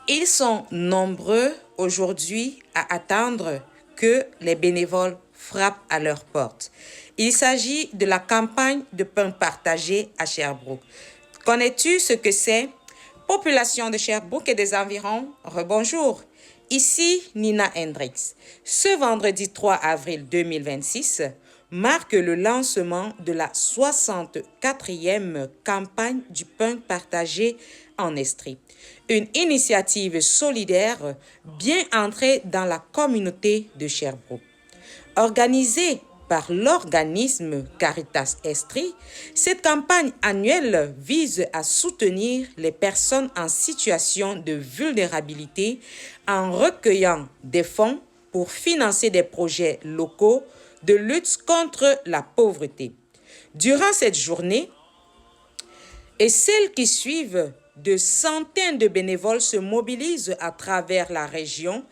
Ils sont nombreux aujourd'hui à attendre que les bénévoles frappent à leur porte. Il s'agit de la campagne de pain partagé à Sherbrooke. Connais-tu ce que c'est? Population de Sherbrooke et des environs, rebonjour. Ici Nina Hendricks. Ce vendredi 3 avril 2026 marque le lancement de la 64e campagne du pain partagé en Estrie. Une initiative solidaire bien entrée dans la communauté de Sherbrooke. Organisée par l'organisme Caritas Estrie, cette campagne annuelle vise à soutenir les personnes en situation de vulnérabilité en recueillant des fonds pour financer des projets locaux de lutte contre la pauvreté. Durant cette journée et celles qui suivent, de centaines de bénévoles se mobilisent à travers la région.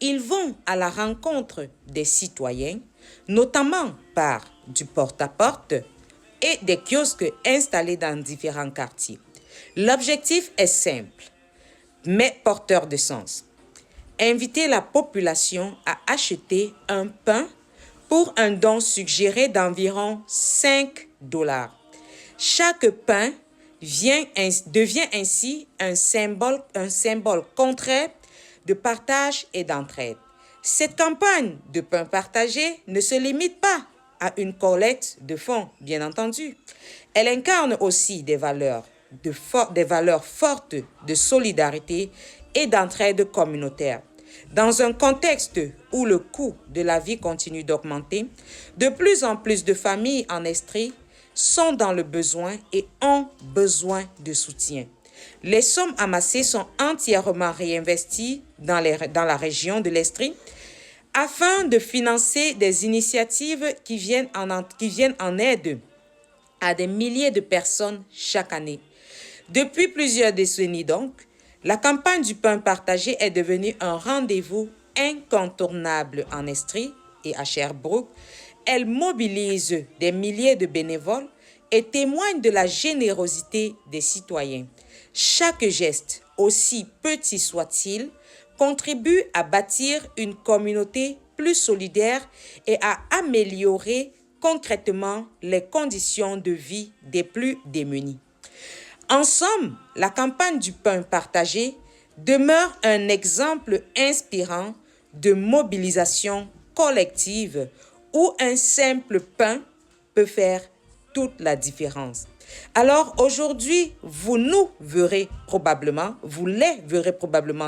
Ils vont à la rencontre des citoyens, notamment par du porte-à-porte et des kiosques installés dans différents quartiers. L'objectif est simple, mais porteur de sens. Inviter la population à acheter un pain pour un don suggéré d'environ 5 $. Chaque pain devient ainsi un symbole concret de partage et d'entraide. Cette campagne de pain partagé ne se limite pas à une collecte de fonds, bien entendu. Elle incarne aussi des valeurs fortes de solidarité et d'entraide communautaire. Dans un contexte où le coût de la vie continue d'augmenter, de plus en plus de familles en Estrie sont dans le besoin et ont besoin de soutien. Les sommes amassées sont entièrement réinvesties dans la région de l'Estrie afin de financer des initiatives qui viennent en aide à des milliers de personnes chaque année. Depuis plusieurs décennies donc, la campagne du pain partagé est devenue un rendez-vous incontournable en Estrie et à Sherbrooke. Elle mobilise des milliers de bénévoles et témoigne de la générosité des citoyens. Chaque geste, aussi petit soit-il, contribue à bâtir une communauté plus solidaire et à améliorer concrètement les conditions de vie des plus démunis. En somme, la campagne du pain partagé demeure un exemple inspirant de mobilisation collective où un simple pain peut faire toute la différence. Alors aujourd'hui, vous les verrez probablement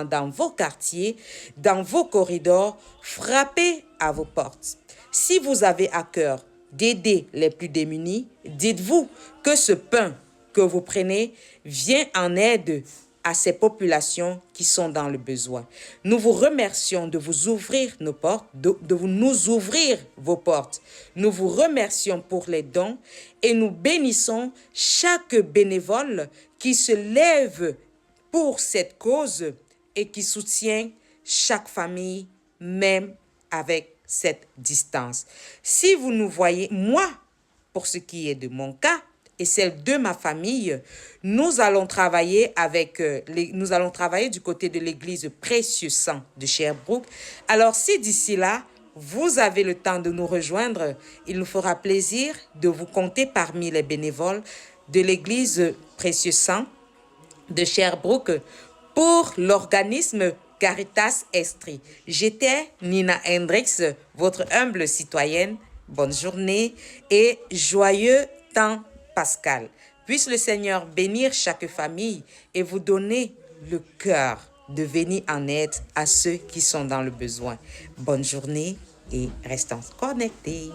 dans vos quartiers, dans vos corridors, frapper à vos portes. Si vous avez à cœur d'aider les plus démunis, dites-vous que ce pain que vous prenez vient en aide à ces populations qui sont dans le besoin. Nous vous remercions de vous ouvrir nos portes, de nous ouvrir vos portes. Nous vous remercions pour les dons et nous bénissons chaque bénévole qui se lève pour cette cause et qui soutient chaque famille, même avec cette distance. Si vous nous voyez, moi, pour ce qui est de mon cas, et celle de ma famille, nous allons travailler du côté de l'église Précieux Sang de Sherbrooke. Alors, si d'ici là, vous avez le temps de nous rejoindre, il nous fera plaisir de vous compter parmi les bénévoles de l'église Précieux Sang de Sherbrooke pour l'organisme Caritas Estrie. J'étais Nina Hendricks, votre humble citoyenne. Bonne journée et joyeux temps Pascal. Puisse le Seigneur bénir chaque famille et vous donner le cœur de venir en aide à ceux qui sont dans le besoin. Bonne journée et restons connectés.